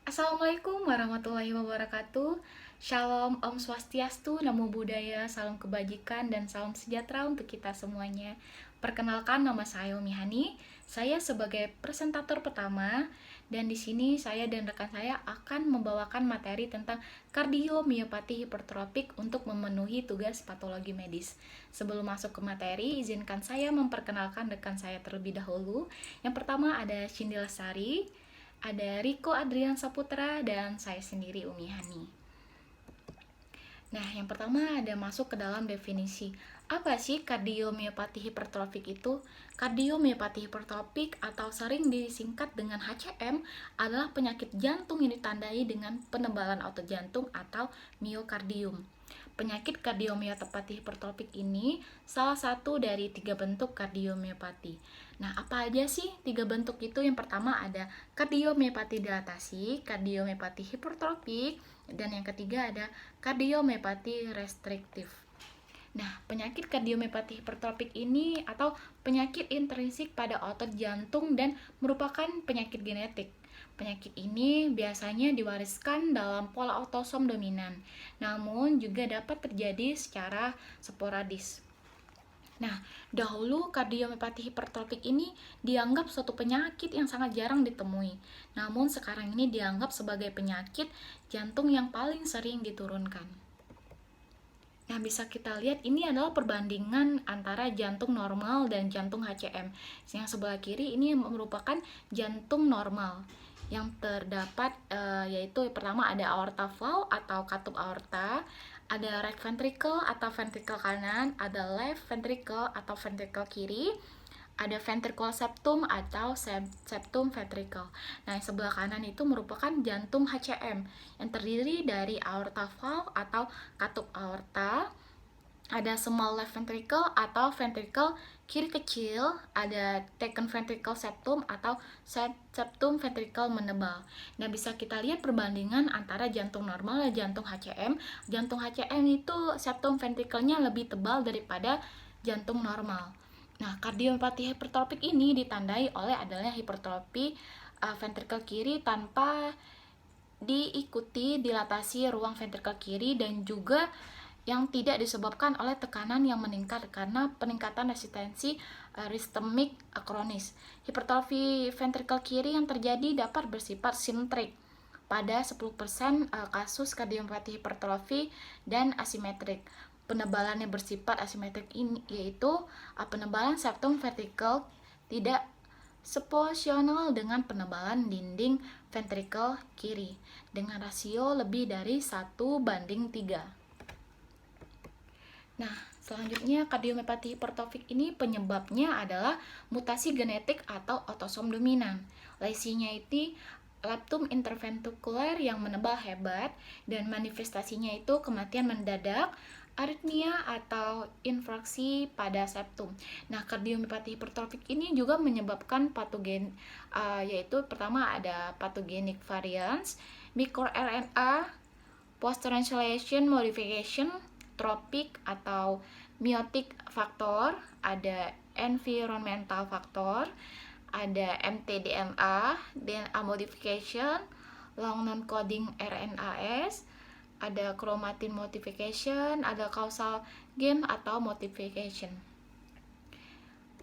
Assalamualaikum warahmatullahi wabarakatuh. Shalom, Om Swastiastu, Namo Buddhaya, salam kebajikan dan salam sejahtera untuk kita semuanya. Perkenalkan, nama saya Umi Hani. Saya sebagai presentator pertama, dan di sini saya dan rekan saya akan membawakan materi tentang kardiomiopati hipertropik untuk memenuhi tugas patologi medis. Sebelum masuk ke materi, izinkan saya memperkenalkan rekan saya terlebih dahulu. Yang pertama ada Cindy Lestari, ada Riko Adrian Saputra, dan saya sendiri Umi Hani. Nah, yang pertama ada masuk ke dalam definisi. Apa sih kardiomiopati hipertrofik itu? Kardiomiopati hipertrofik atau sering disingkat dengan HCM adalah penyakit jantung yang ditandai dengan penebalan otot jantung atau miokardium. Penyakit kardiomiopati hipertrofik ini salah satu dari 3 bentuk kardiomiopati. Nah, apa aja sih 3 bentuk itu? Yang pertama ada kardiomiopati dilatasi, kardiomiopati hipertrofik, dan yang ketiga ada kardiomiopati restriktif. Nah, penyakit kardiomiopati hipertrofik ini atau penyakit intrinsik pada otot jantung dan merupakan penyakit genetik. Penyakit ini biasanya diwariskan dalam pola autosom dominan, namun juga dapat terjadi secara sporadis. Nah, dahulu kardiomiopati hipertrofik ini dianggap suatu penyakit yang sangat jarang ditemui. Namun sekarang ini dianggap sebagai penyakit jantung yang paling sering diturunkan. Nah, bisa kita lihat ini adalah perbandingan antara jantung normal dan jantung HCM. Yang sebelah kiri ini merupakan jantung normal. Yang terdapat yaitu pertama ada aorta valve atau katup aorta, ada right ventricle atau ventricle kanan, ada left ventricle atau ventricle kiri, ada ventricle septum atau septum ventricle. Nah, yang sebelah kanan itu merupakan jantung HCM yang terdiri dari aorta valve atau katup aorta, ada small left ventricle atau ventricle kiri kecil, ada thickened ventricle septum atau septum ventricle menebal. Nah, bisa kita lihat perbandingan antara jantung normal dan jantung HCM. Jantung HCM itu septum ventricle-nya lebih tebal daripada jantung normal. Nah, kardiomiopati hipertrofik ini ditandai oleh adanya hipertrofi ventricle kiri tanpa diikuti dilatasi ruang ventricle kiri, dan juga yang tidak disebabkan oleh tekanan yang meningkat karena peningkatan resistensi ristemik kronis. Hipertrofi ventricle kiri yang terjadi dapat bersifat sintrik pada 10% kasus kardiomiopati hipertrofi dan asimetrik. Penebalannya bersifat asimetrik ini yaitu penebalan septum ventricle tidak seproporsional dengan penebalan dinding ventricle kiri dengan rasio lebih dari 1:3. Nah, selanjutnya kardiomiopati hipertrofik ini penyebabnya adalah mutasi genetik atau autosom dominan. Lesinya itu leptum interventrikuler yang menebal hebat, dan manifestasinya itu kematian mendadak, aritmia atau infraksi pada septum. Nah, kardiomiopati hipertrofik ini juga menyebabkan patogen, yaitu pertama ada pathogenic variants, microRNA, post-translation modification, tropik atau meiotic factor, ada environmental factor, ada mtDNA, DNA modification, long non-coding RNAs, ada chromatin modification, ada causal gain atau modification.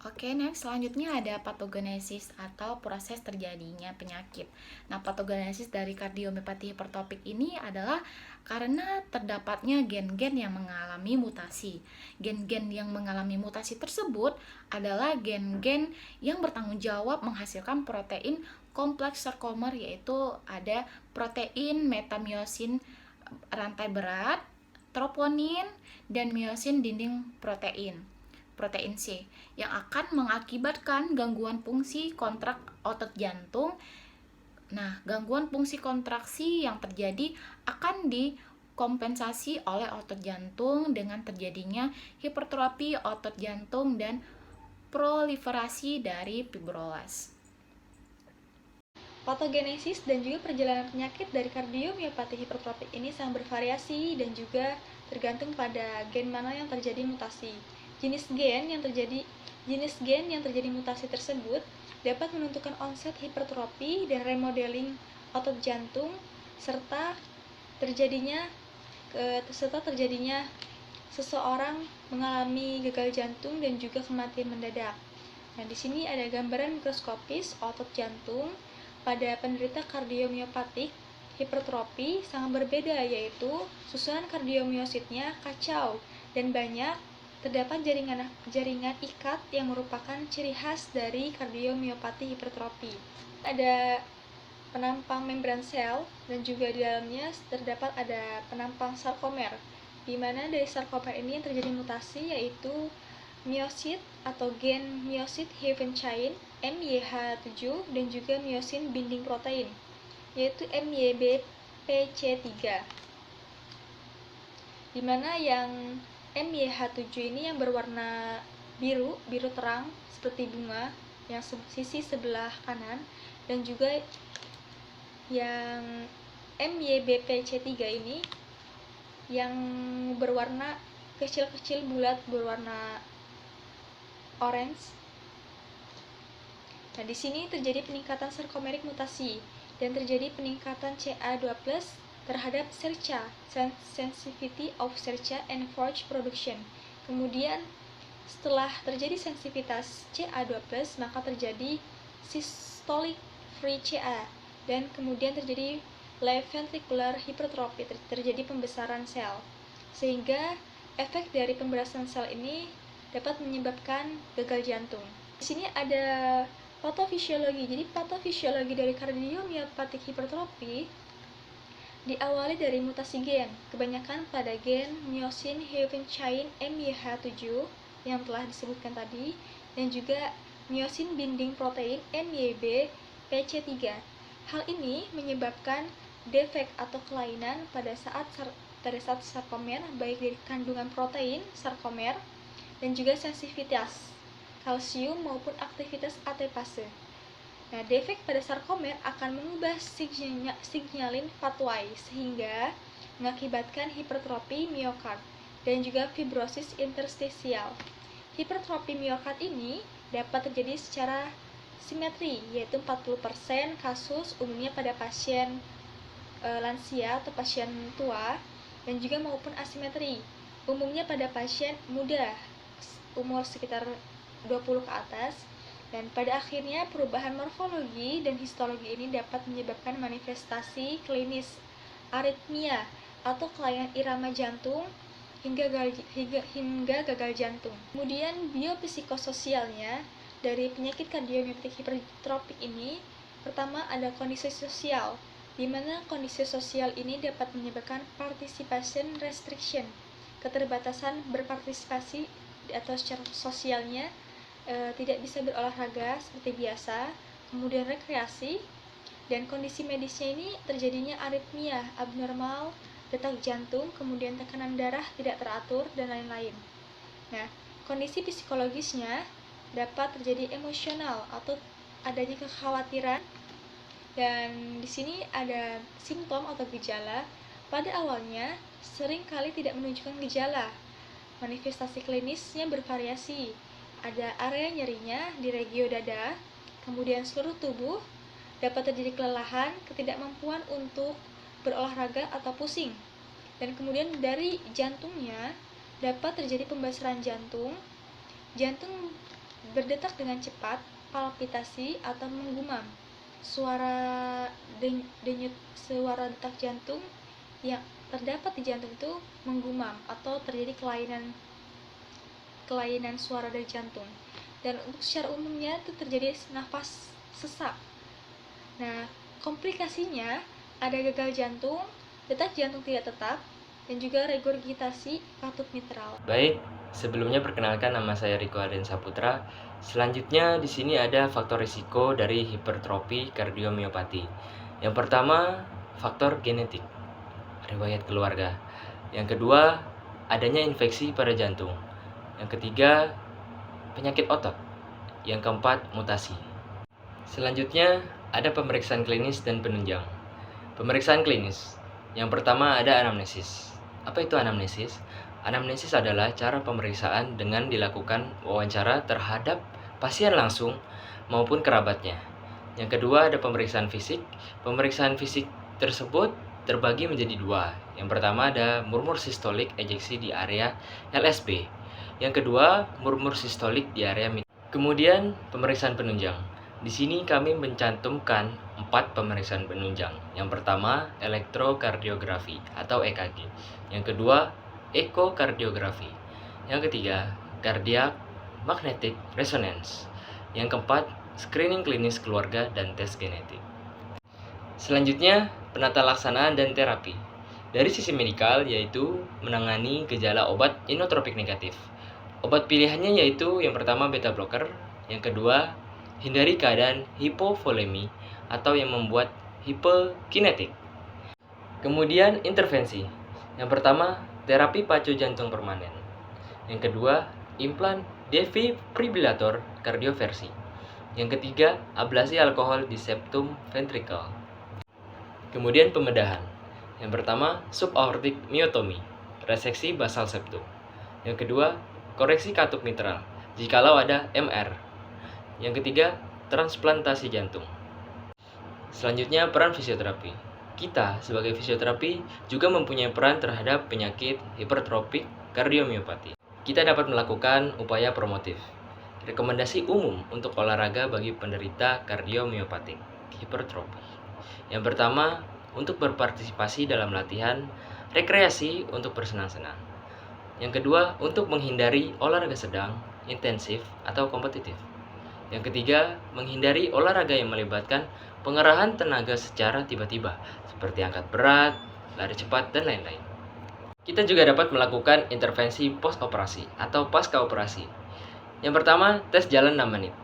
Oke, next selanjutnya ada patogenesis atau proses terjadinya penyakit. Nah, patogenesis dari kardiomiopati hipertrofik ini adalah karena terdapatnya gen-gen yang mengalami mutasi. Gen-gen yang mengalami mutasi tersebut adalah gen-gen yang bertanggung jawab menghasilkan protein kompleks sarkomer, yaitu ada protein metamiosin rantai berat, troponin, dan miosin dinding protein C, yang akan mengakibatkan gangguan fungsi kontrak otot jantung. Nah, gangguan fungsi kontraksi yang terjadi akan dikompensasi oleh otot jantung dengan terjadinya hipertrofi otot jantung dan proliferasi dari fibrolas. Patogenesis dan juga perjalanan penyakit dari kardiomiopati hipertrofik ini sangat bervariasi dan juga tergantung pada gen mana yang terjadi mutasi. Jenis gen yang terjadi mutasi tersebut dapat menentukan onset hipertrofi dan remodeling otot jantung, serta terjadinya seseorang mengalami gagal jantung dan juga kematian mendadak. Nah, di sini ada gambaran mikroskopis otot jantung pada penderita kardiomiopatik hipertrofi sangat berbeda, yaitu susunan kardiomiositnya kacau dan banyak. Terdapat jaringan ikat yang merupakan ciri khas dari kardiomiopati hipertrofi. Ada penampang membran sel dan juga di dalamnya terdapat ada penampang sarkomer, di mana dari sarkomer ini yang terjadi mutasi yaitu miosit atau gen myosin heavy chain MYH7 dan juga myosin binding protein yaitu MYBPC3, di mana yang MYH7 ini yang berwarna biru terang seperti bunga yang sisi sebelah kanan, dan juga yang MYBPC3 ini yang berwarna kecil-kecil bulat berwarna orange. Nah, di sini terjadi peningkatan sarkomerik mutasi dan terjadi peningkatan CA2+ terhadap SERCA, sensitivity of SERCA and forge production. Kemudian setelah terjadi sensitivitas CA2+, maka terjadi systolic free CA dan kemudian terjadi left ventricular hypertrophy, terjadi pembesaran sel. Sehingga efek dari pembesaran sel ini dapat menyebabkan gagal jantung. Di sini ada patofisiologi. Jadi patofisiologi dari kardiomiopatik hipertrofi diawali dari mutasi gen, kebanyakan pada gen myosin heavy chain MYH7 yang telah disebutkan tadi, dan juga myosin binding protein MYB-PC3. Hal ini menyebabkan defek atau kelainan pada saat sarkomer, baik dari kandungan protein sarkomer dan juga sensitivitas kalsium maupun aktivitas ATPase. Nah, defek pada sarkomer akan mengubah signalin pathway sehingga mengakibatkan hipertrofi miokard dan juga fibrosis interstisial. Hipertrofi miokard ini dapat terjadi secara simetri, yaitu 40% kasus umumnya pada pasien lansia atau pasien tua, dan juga maupun asimetri, umumnya pada pasien muda, umur sekitar 20 ke atas. Dan pada akhirnya perubahan morfologi dan histologi ini dapat menyebabkan manifestasi klinis aritmia atau kelainan irama jantung hingga gagal jantung. Kemudian biopsikososialnya dari penyakit kardiomiopatik hipertrofi ini, pertama ada kondisi sosial, di mana kondisi sosial ini dapat menyebabkan participation restriction, keterbatasan berpartisipasi atau secara sosialnya tidak bisa berolahraga seperti biasa, kemudian rekreasi, dan kondisi medisnya ini terjadinya aritmia, abnormal, detak jantung, kemudian tekanan darah tidak teratur, dan lain-lain. Nah, kondisi psikologisnya dapat terjadi emosional atau adanya kekhawatiran, dan di sini ada simptom atau gejala. Pada awalnya sering kali tidak menunjukkan gejala. Manifestasi klinisnya bervariasi. Ada area nyerinya di regio dada, kemudian seluruh tubuh, dapat terjadi kelelahan, ketidakmampuan untuk berolahraga atau pusing. Dan kemudian dari jantungnya dapat terjadi pembasaran jantung berdetak dengan cepat, palpitasi atau menggumam. Suara detak jantung yang terdapat di jantung itu menggumam atau terjadi kelainan suara dari jantung. Dan untuk secara umumnya itu terjadi nafas sesak. Nah, komplikasinya ada gagal jantung, detak jantung tidak tetap, dan juga regurgitasi katut mitral. Baik, sebelumnya perkenalkan, nama saya Riko Arden Saputra. Selanjutnya di sini ada faktor risiko dari hipertrofi kardiomiopati. Yang pertama, faktor genetik, riwayat keluarga. Yang kedua, adanya infeksi pada jantung. Yang ketiga, penyakit otot. Yang keempat, mutasi. Selanjutnya, ada pemeriksaan klinis dan penunjang. Pemeriksaan klinis. Yang pertama ada anamnesis. Apa itu anamnesis? Anamnesis adalah cara pemeriksaan dengan dilakukan wawancara terhadap pasien langsung maupun kerabatnya. Yang kedua ada pemeriksaan fisik. Pemeriksaan fisik tersebut terbagi menjadi dua. Yang pertama ada murmur sistolik ejeksi di area LSB. Yang kedua murmur sistolik di area mitral. Kemudian pemeriksaan penunjang. Di sini kami mencantumkan 4 pemeriksaan penunjang. Yang pertama elektrokardiografi atau EKG. Yang kedua ekokardiografi. Yang ketiga cardiac magnetic resonance. Yang keempat screening klinis keluarga dan tes genetik. Selanjutnya, penata laksanaan dan terapi. Dari sisi medikal, yaitu menangani gejala obat inotropik negatif. Obat pilihannya yaitu yang pertama beta blocker, yang kedua hindari keadaan hipovolemi atau yang membuat hipokinetik. Kemudian intervensi. Yang pertama, terapi pacu jantung permanen. Yang kedua, implan defibrillator kardioversi. Yang ketiga, ablasi alkohol di septum ventricle. Kemudian pembedahan. Yang pertama, subaortic myotomy, reseksi basal septum. Yang kedua, koreksi katup mitral, jikalau ada MR. Yang ketiga, transplantasi jantung. Selanjutnya, peran fisioterapi. Kita sebagai fisioterapi juga mempunyai peran terhadap penyakit hipertropik kardiomiopati. Kita dapat melakukan upaya promotif. Rekomendasi umum untuk olahraga bagi penderita kardiomiopatik hipertrofi. Yang pertama, untuk berpartisipasi dalam latihan rekreasi untuk bersenang-senang. Yang kedua, untuk menghindari olahraga sedang, intensif, atau kompetitif. Yang ketiga, menghindari olahraga yang melibatkan pengerahan tenaga secara tiba-tiba, seperti angkat berat, lari cepat, dan lain-lain. Kita juga dapat melakukan intervensi post-operasi atau pasca operasi. Yang pertama, tes jalan 6 menit.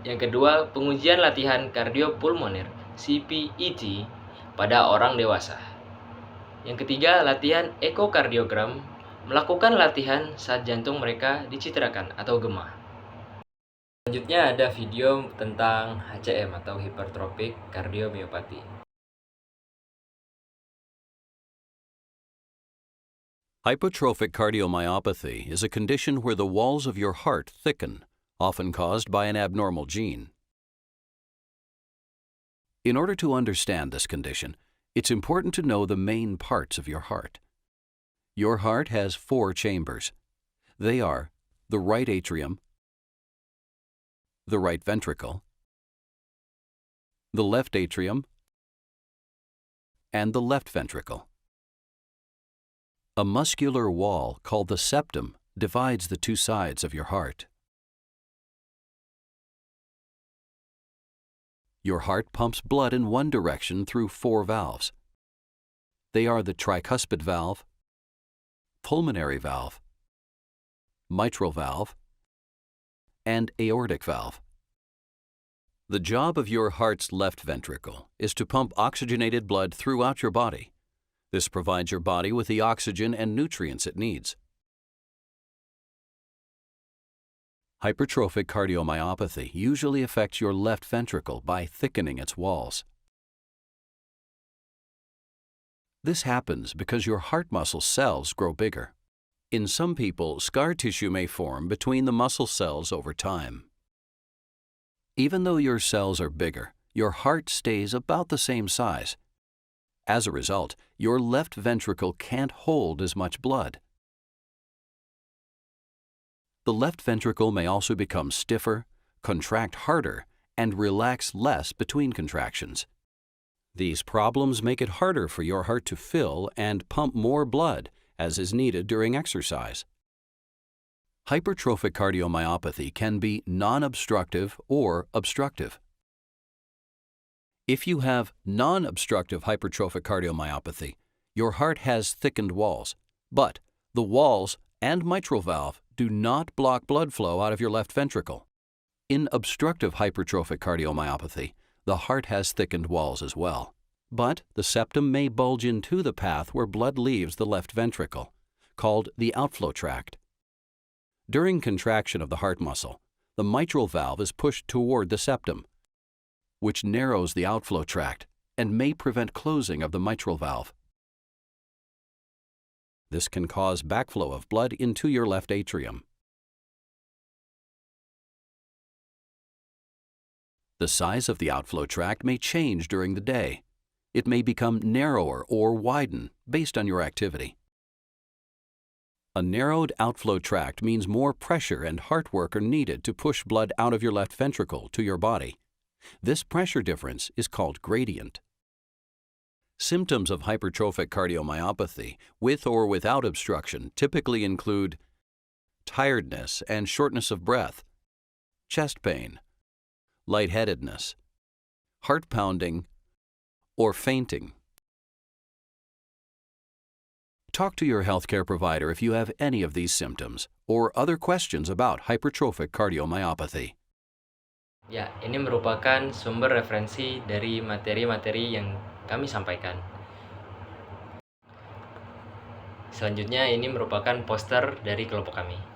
Yang kedua, pengujian latihan kardiopulmoner CPET pada orang dewasa. Yang ketiga, latihan ekokardiogram, melakukan latihan saat jantung mereka dicitrakan atau gemah. Selanjutnya ada video tentang HCM atau hypertrophic cardiomyopathy. Hypertrophic cardiomyopathy is a condition where the walls of your heart thicken, often caused by an abnormal gene. In order to understand this condition, it's important to know the main parts of your heart. Your heart has 4 chambers. They are the right atrium, the right ventricle, the left atrium, and the left ventricle. A muscular wall called the septum divides the 2 sides of your heart. Your heart pumps blood in one direction through 4 valves. They are the tricuspid valve, pulmonary valve, mitral valve, and aortic valve. The job of your heart's left ventricle is to pump oxygenated blood throughout your body. This provides your body with the oxygen and nutrients it needs. Hypertrophic cardiomyopathy usually affects your left ventricle by thickening its walls. This happens because your heart muscle cells grow bigger. In some people, scar tissue may form between the muscle cells over time. Even though your cells are bigger, your heart stays about the same size. As a result, your left ventricle can't hold as much blood. The left ventricle may also become stiffer, contract harder, and relax less between contractions. These problems make it harder for your heart to fill and pump more blood as is needed during exercise. Hypertrophic cardiomyopathy can be non-obstructive or obstructive. If you have non-obstructive hypertrophic cardiomyopathy, your heart has thickened walls, but the walls and mitral valve do not block blood flow out of your left ventricle. In obstructive hypertrophic cardiomyopathy, the heart has thickened walls as well, but the septum may bulge into the path where blood leaves the left ventricle, called the outflow tract. During contraction of the heart muscle, the mitral valve is pushed toward the septum, which narrows the outflow tract and may prevent closing of the mitral valve. This can cause backflow of blood into your left atrium. The size of the outflow tract may change during the day. It may become narrower or widen based on your activity. A narrowed outflow tract means more pressure and heart work are needed to push blood out of your left ventricle to your body. This pressure difference is called gradient. Symptoms of hypertrophic cardiomyopathy, with or without obstruction, typically include tiredness and shortness of breath, chest pain, lightheadedness, heart pounding, or fainting. Talk to your healthcare provider if you have any of these symptoms or other questions about hypertrophic cardiomyopathy. Ya, ini merupakan sumber referensi dari materi-materi yang kami sampaikan. Selanjutnya ini merupakan poster dari kelompok kami.